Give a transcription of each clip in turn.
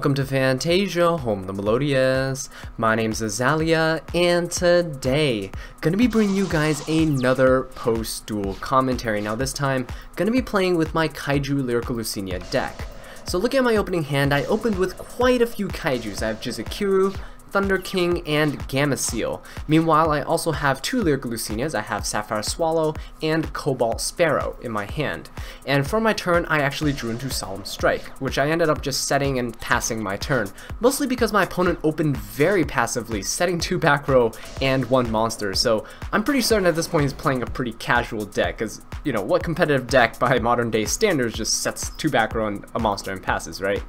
welcome to Fantasia, home of the Melodious. My name's Azallea, and today, gonna be bringing you guys another post-duel commentary. Now this time, gonna be playing with my Kaiju Lyrilusc deck. So looking at my opening hand, I opened with quite a few Kaijus. I have hsinhsincookie, Thunder King, and Gameciel. Meanwhile, I also have two Lyriluscs. I have Sapphire Swallow and Cobalt Sparrow in my hand. And for my turn, I actually drew into Solemn Strike, which I ended up just setting and passing my turn, mostly because my opponent opened very passively, setting 2 back row and 1 monster. So I'm pretty certain at this point he's playing a pretty casual deck, because, you know, what competitive deck by modern day standards just sets 2 back row and a monster and passes, right?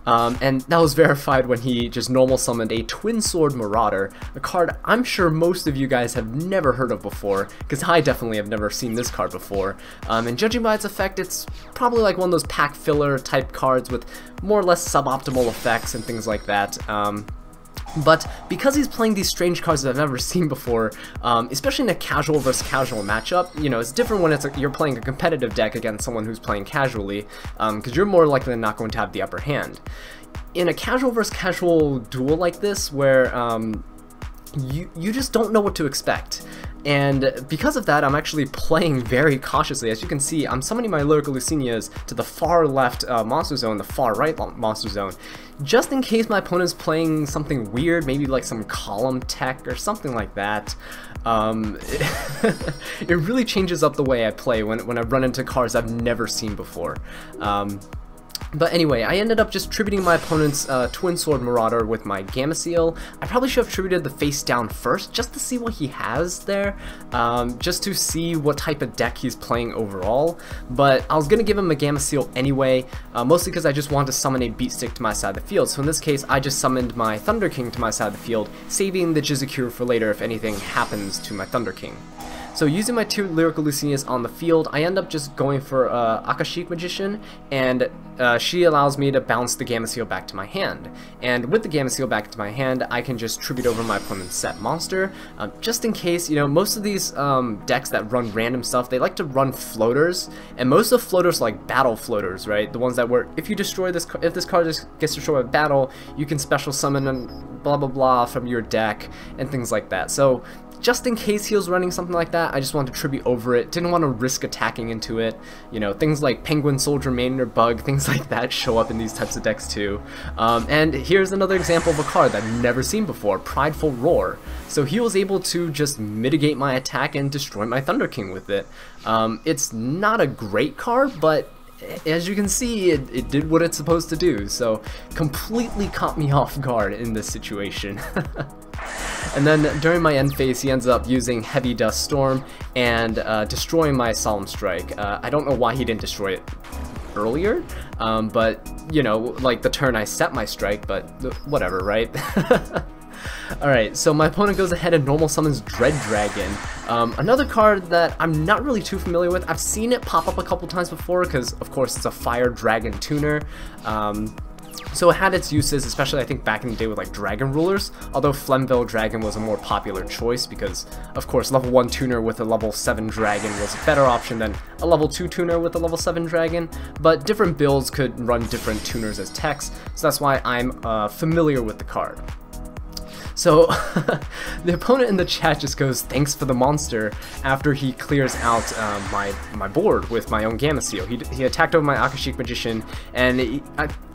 And that was verified when he just normal summoned a Twin Sword Marauder, a card I'm sure most of you guys have never heard of before, because I definitely have never seen this card before. And judging by its effect, it's probably like one of those pack filler type cards with more or less suboptimal effects and things like that. But because he's playing these strange cards that I've never seen before, especially in a casual versus casual matchup, you know, it's different when you're playing a competitive deck against someone who's playing casually, because you're more likely than not going to have the upper hand. In a casual versus casual duel like this, where you just don't know what to expect. And because of that, I'm actually playing very cautiously. As you can see, I'm summoning my Lyriluscs to the far left monster zone, the far right monster zone, just in case my opponent's playing something weird, maybe like some column tech or something like that. It really changes up the way I play when I run into cards I've never seen before. But anyway, I ended up just tributing my opponent's Twin Sword Marauder with my Gameciel. I probably should have tributed the face down first, just to see what he has there, just to see what type of deck he's playing overall. But I was going to give him a Gameciel anyway, mostly because I just wanted to summon a Beat Stick to my side of the field. So in this case, I just summoned my Thunder King to my side of the field, saving the hsinhsincookie for later if anything happens to my Thunder King. So using my 2 Lyriluscs on the field, I end up just going for Akashic Magician, and she allows me to bounce the Gameciel back to my hand. And with the Gameciel back to my hand, I can just tribute over my opponent's set monster, just in case. You know, most of these decks that run random stuff, they like to run floaters, and most of the floaters are like battle floaters, right? The ones that were, if you destroy this, if this card just gets destroyed by battle, you can special summon and blah blah blah from your deck and things like that. So just in case he was running something like that, I just wanted to tribute over it. Didn't want to risk attacking into it. You know, things like Penguin Soldier Maiden or Bug, things like that show up in these types of decks too. And here's another example of a card that I've never seen before, Prideful Roar. So he was able to just mitigate my attack and destroy my Thunder King with it. It's not a great card, but as you can see, it did what it's supposed to do. So completely caught me off guard in this situation. And then during my end phase, he ends up using Heavy Dust Storm and destroying my Solemn Strike. I don't know why he didn't destroy it earlier, but, you know, like the turn I set my strike, but whatever, right? Alright, so my opponent goes ahead and normal summons Dread Dragon, another card that I'm not really too familiar with. I've seen it pop up a couple times before because, of course, it's a Fire Dragon tuner. So it had its uses, especially I think back in the day with like Dragon Rulers, although Flemville Dragon was a more popular choice because, of course, level 1 tuner with a level 7 dragon was a better option than a level 2 tuner with a level 7 dragon, but different builds could run different tuners as techs, so that's why I'm familiar with the card. So the opponent in the chat just goes, "Thanks for the monster," after he clears out my board with my own Gameciel. He attacked over my Akashic Magician, and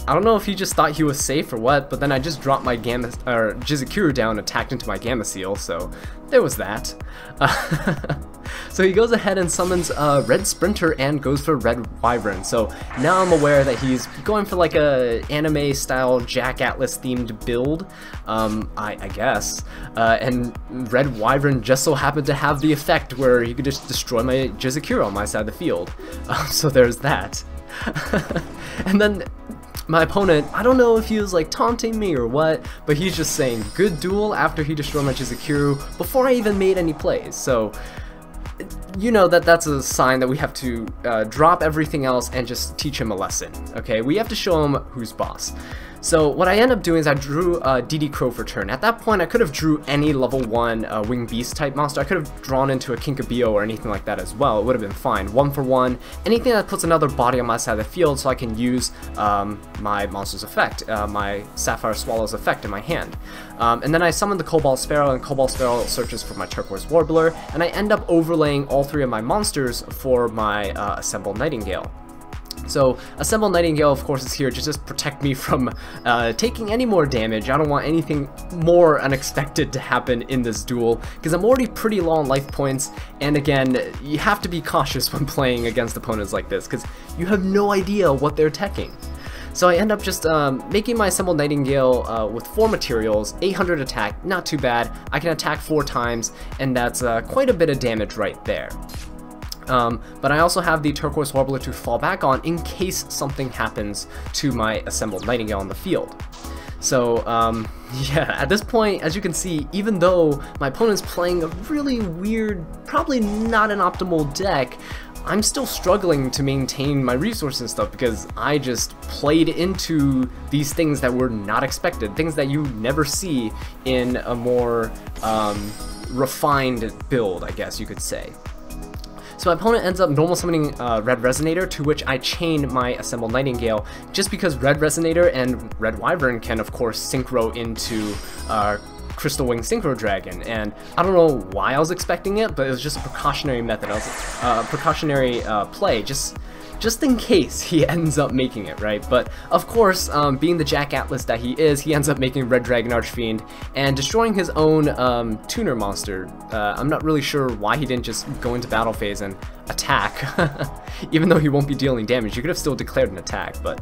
I don't know if he just thought he was safe or what, but then I just dropped my hsinhsincookie down, attacked into my Gameciel, so there was that. So he goes ahead and summons Red Sprinter and goes for Red Wyvern. So now I'm aware that he's going for like a anime style Jack Atlas themed build, I guess. And Red Wyvern just so happened to have the effect where he could just destroy my hsinhsincookie on my side of the field. So there's that. And then my opponent, I don't know if he was like taunting me or what, but he's just saying good duel after he destroyed my hsinhsincookie before I even made any plays. So you know that's a sign that we have to drop everything else and just teach him a lesson. Okay, we have to show him who's boss. So what I ended up doing is I drew DD Crow for turn. At that point, I could have drew any level 1 Winged Beast type monster. I could have drawn into a Kinkabio or anything like that as well. It would have been fine. 1 for 1. Anything that puts another body on my side of the field so I can use my monster's effect, my Sapphire Swallow's effect in my hand. And then I summon the Cobalt Sparrow, and Cobalt Sparrow searches for my Turquoise Warbler, and I end up overlaying all 3 of my monsters for my Assemble Nightingale. So Assemble Nightingale, of course, is here to just protect me from taking any more damage. I don't want anything more unexpected to happen in this duel, because I'm already pretty low on life points, and again, you have to be cautious when playing against opponents like this, because you have no idea what they're teching. So I end up just making my Assemble Nightingale with 4 materials, 800 attack, not too bad. I can attack 4 times, and that's quite a bit of damage right there. But I also have the Turquoise Warbler to fall back on in case something happens to my Assembled Nightingale on the field. So, yeah, at this point, as you can see, even though my opponent's playing a really weird, probably not an optimal deck, I'm still struggling to maintain my resources and stuff because I just played into these things that were not expected, things that you never see in a more refined build, I guess you could say. So my opponent ends up normal summoning Red Resonator, to which I chain my Assembled Nightingale, just because Red Resonator and Red Wyvern can, of course, synchro into Crystal Wing Synchro Dragon, and I don't know why I was expecting it, but it was just a precautionary method. I was precautionary play, just in case he ends up making it, right? But of course, being the Jack Atlas that he is, he ends up making Red Dragon Archfiend and destroying his own tuner monster. I'm not really sure why he didn't just go into battle phase and attack, even though he won't be dealing damage. You could have still declared an attack, but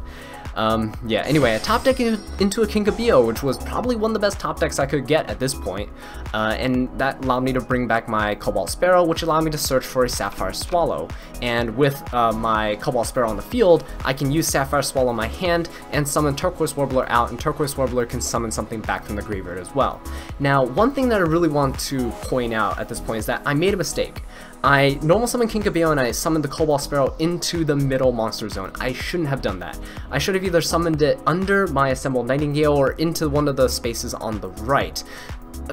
yeah, anyway, I top deck into a Kinkabio, which was probably one of the best top decks I could get at this point, and that allowed me to bring back my Cobalt Sparrow, which allowed me to search for a Sapphire Swallow. And with my Cobalt Sparrow on the field, I can use Sapphire Swallow in my hand and summon Turquoise Warbler out, and Turquoise Warbler can summon something back from the graveyard as well. Now, one thing that I really want to point out at this point is that I made a mistake. I normal summoned Kinkabio and I summoned the Cobalt Sparrow into the middle monster zone. I shouldn't have done that. I should have either summoned it under my Assembled Nightingale or into one of the spaces on the right.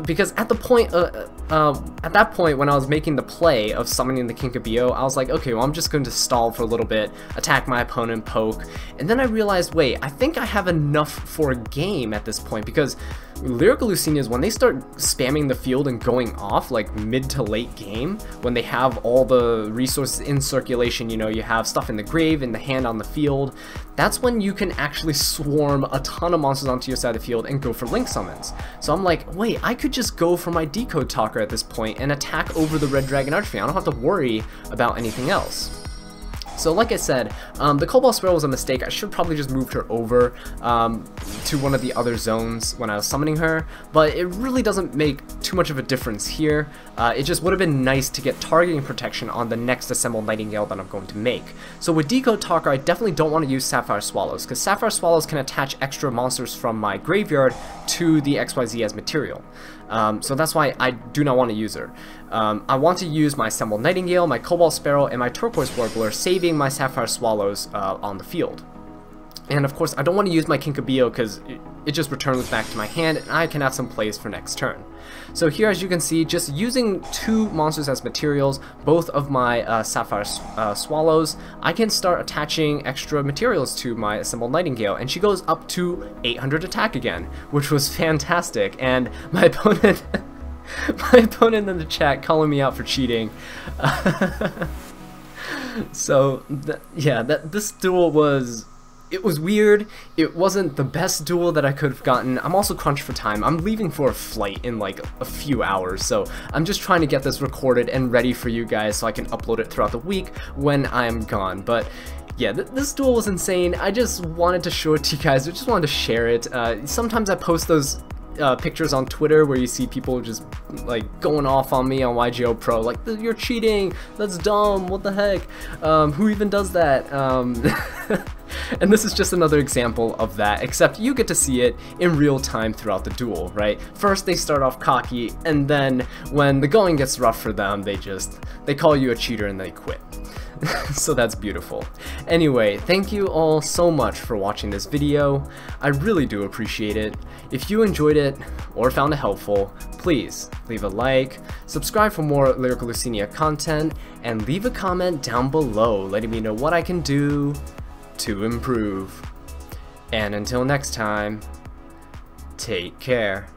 Because at the point, at that point when I was making the play of summoning the Kinkabio, I was like, okay, well I'm just going to stall for a little bit, attack my opponent, poke, and then I realized, wait, I think I have enough for a game at this point, because Lyrilusc, when they start spamming the field and going off, like mid to late game, when they have all the resources in circulation, you know, you have stuff in the grave, in the hand, on the field, that's when you can actually swarm a ton of monsters onto your side of the field and go for link summons. So I'm like, wait, I could just go for my Decode Talker at this point and attack over the Red Dragon Archfiend. I don't have to worry about anything else. So like I said, the Cobalt Sparrow was a mistake. I should probably just moved her over to one of the other zones when I was summoning her, but it really doesn't make too much of a difference here. It just would have been nice to get targeting protection on the next Assembled Nightingale that I'm going to make. So with Decode Talker, I definitely don't want to use Sapphire Swallows, because Sapphire Swallows can attach extra monsters from my graveyard to the XYZ as material. So that's why I do not want to use her. I want to use my Assembled Nightingale, my Cobalt Sparrow, and my Turquoise Warbler, saving my Sapphire Swallows on the field. And of course, I don't want to use my Kinkabio because it just returns back to my hand, and I can have some plays for next turn. So here, as you can see, just using 2 monsters as materials, both of my Sapphire Swallows, I can start attaching extra materials to my Assembled Nightingale, and she goes up to 800 attack again, which was fantastic. And my opponent, my opponent in the chat calling me out for cheating. So yeah, this duel was. It was weird. It wasn't the best duel that I could have gotten. I'm also crunched for time. I'm leaving for a flight in like a few hours, so I'm just trying to get this recorded and ready for you guys so I can upload it throughout the week when I'm gone. But yeah, this duel was insane. I just wanted to show it to you guys. I just wanted to share it. Sometimes I post those pictures on Twitter where you see people just like going off on me on YGOPro, like, you're cheating, that's dumb, what the heck, who even does that? And this is just another example of that, except you get to see it in real time throughout the duel, right? First they start off cocky, and then when the going gets rough for them, they call you a cheater and they quit. So that's beautiful. Anyway, thank you all so much for watching this video. I really do appreciate it. If you enjoyed it or found it helpful, please leave a like, subscribe for more Lyrical Lucinia content, and leave a comment down below letting me know what I can do to improve. And until next time, take care.